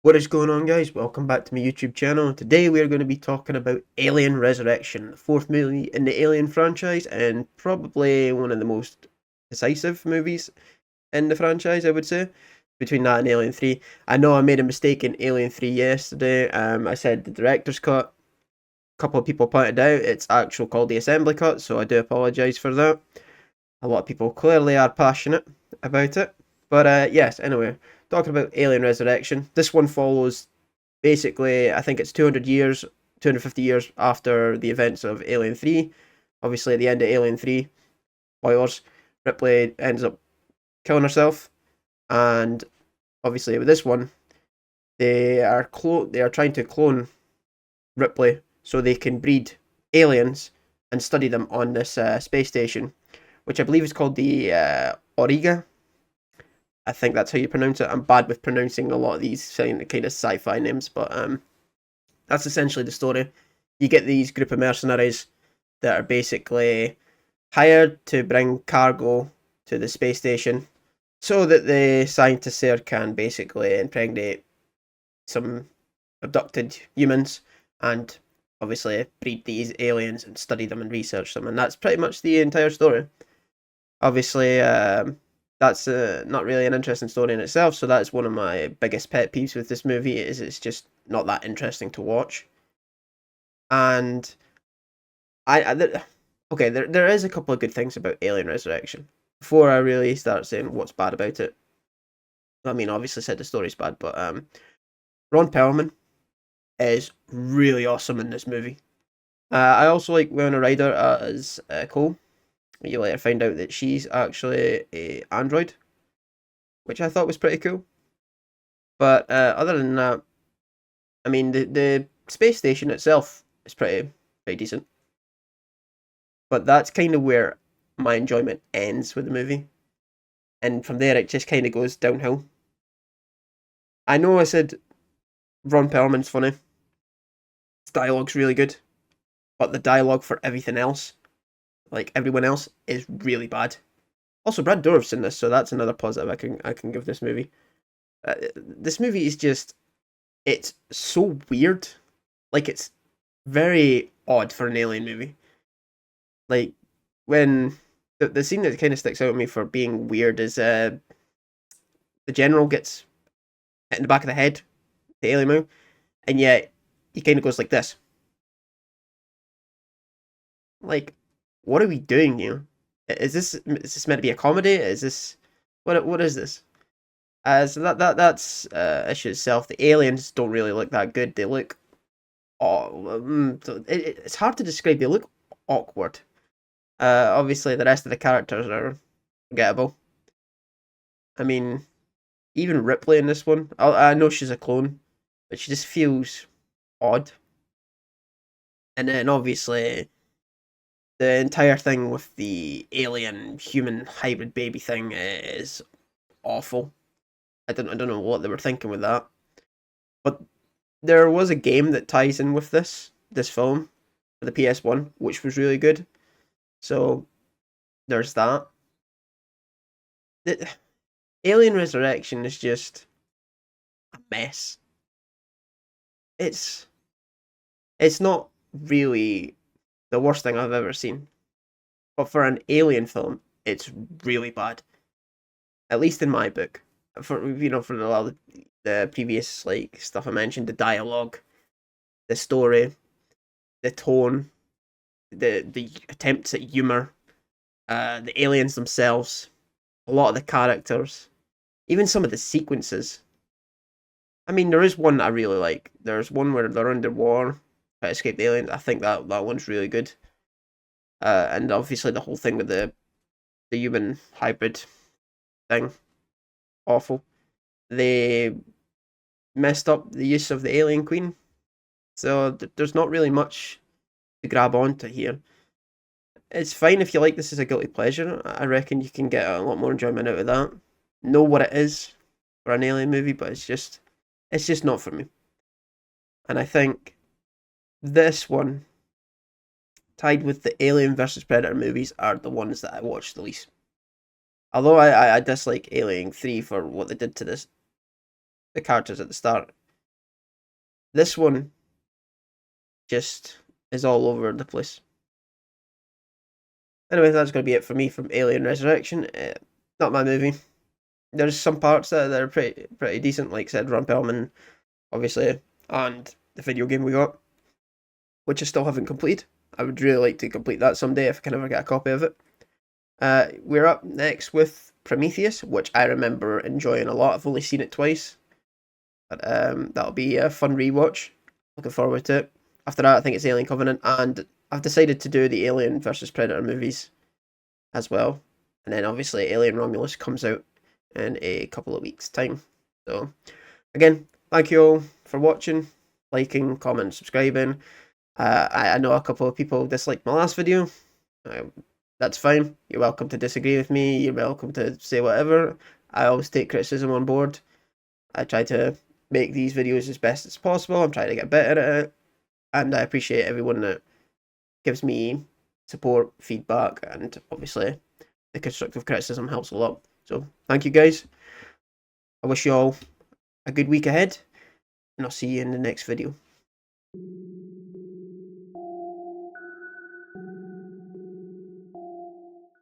What is going on, guys? Welcome back to my YouTube channel. Today we are going to be talking about Alien Resurrection, the fourth movie in the Alien franchise, and probably one of the most decisive movies in the franchise, I would say, between that and Alien 3. I know I made a mistake in Alien 3 yesterday. I said the director's cut. A couple of people pointed out it's actually called the assembly cut, so I do apologise for that. A lot of people clearly are passionate about it. But yes, anyway, talking about Alien Resurrection, this one follows basically, I think it's 200 years, 250 years after the events of Alien 3. Obviously, at the end of Alien 3, spoilers, Ripley ends up killing herself. And obviously, with this one, they are trying to clone Ripley so they can breed aliens and study them on this space station, which I believe is called the Auriga. I think that's how you pronounce it. I'm bad with pronouncing a lot of these kind of sci-fi names, but that's essentially the story. You get these group of mercenaries that are basically hired to bring cargo to the space station so that the scientists there can basically impregnate some abducted humans and obviously breed these aliens and study them and research them. And that's pretty much the entire story. Obviously, that's not really an interesting story in itself, so that's one of my biggest pet peeves with this movie is it's just not that interesting to watch. And okay, there is a couple of good things about Alien Resurrection. Before I really start saying what's bad about it, I mean, obviously said the story's bad, but Ron Perlman is really awesome in this movie. I also like Winona Ryder as Cole. You later find out that she's actually a android, which I thought was pretty cool. But other than that, I mean, the space station itself is pretty decent. But that's kind of where my enjoyment ends with the movie, and from there it just kind of goes downhill. I know I said Ron Perlman's funny, his dialogue's really good, but the dialogue for everything else, like everyone else, is really bad. Also, Brad Dourif's in this, so that's another positive I can give this movie. This movie is just it's so weird, like it's very odd for an alien movie. Like when the scene that kind of sticks out to me for being weird is the general gets hit in the back of the head, the alien movie, and yet he kind of goes like this. Like, what are we doing here? Is this meant to be a comedy? Is this what is this? So that's issue itself. The aliens don't really look that good. They look it's hard to describe. They look awkward. Obviously the rest of the characters are forgettable. I mean, even Ripley in this one. I know she's a clone, but she just feels odd. And then obviously the entire thing with the alien human hybrid baby thing is awful. I don't know what they were thinking with that. But there was a game that ties in with this film for the PS1, which was really good. So there's that. The Alien Resurrection is just a mess. It's it's not really the worst thing I've ever seen, but for an Alien film, it's really bad. At least in my book. For a lot of the previous like stuff I mentioned, the dialogue, the story, the tone, the attempts at humor, the aliens themselves, a lot of the characters, even some of the sequences. I mean, there is one I really like. There's one where they're underwater, try to escape the aliens. I think that one's really good. And obviously the whole thing with the human hybrid thing, awful. They messed up the use of the alien queen, so there's not really much to grab onto here. It's fine if you like this as a guilty pleasure. I reckon you can get a lot more enjoyment out of that. Know what it is for an alien movie, but it's just not for me. And I think this one, tied with the Alien versus Predator movies, are the ones that I watch the least. Although I dislike Alien 3 for what they did to the characters at the start. This one just is all over the place. Anyway, that's going to be it for me from Alien Resurrection. Not my movie. There's some parts that are pretty decent, like I said, Ron Perlman, obviously, and the video game we got, which I still haven't completed. I would really like to complete that someday if I can ever get a copy of it. We're up next with Prometheus, which I remember enjoying a lot. I've only seen it twice, but that'll be a fun rewatch. Looking forward to it. After that, I think it's Alien Covenant, and I've decided to do the Alien versus Predator movies as well. And then obviously Alien Romulus comes out in a couple of weeks' time. So, again, thank you all for watching, liking, commenting, subscribing. I know a couple of people disliked my last video. That's fine. You're welcome to disagree with me. You're welcome to say whatever. I always take criticism on board. I try to make these videos as best as possible. I'm trying to get better at it. And I appreciate everyone that gives me support, feedback, and obviously the constructive criticism helps a lot. So thank you guys. I wish you all a good week ahead, and I'll see you in the next video.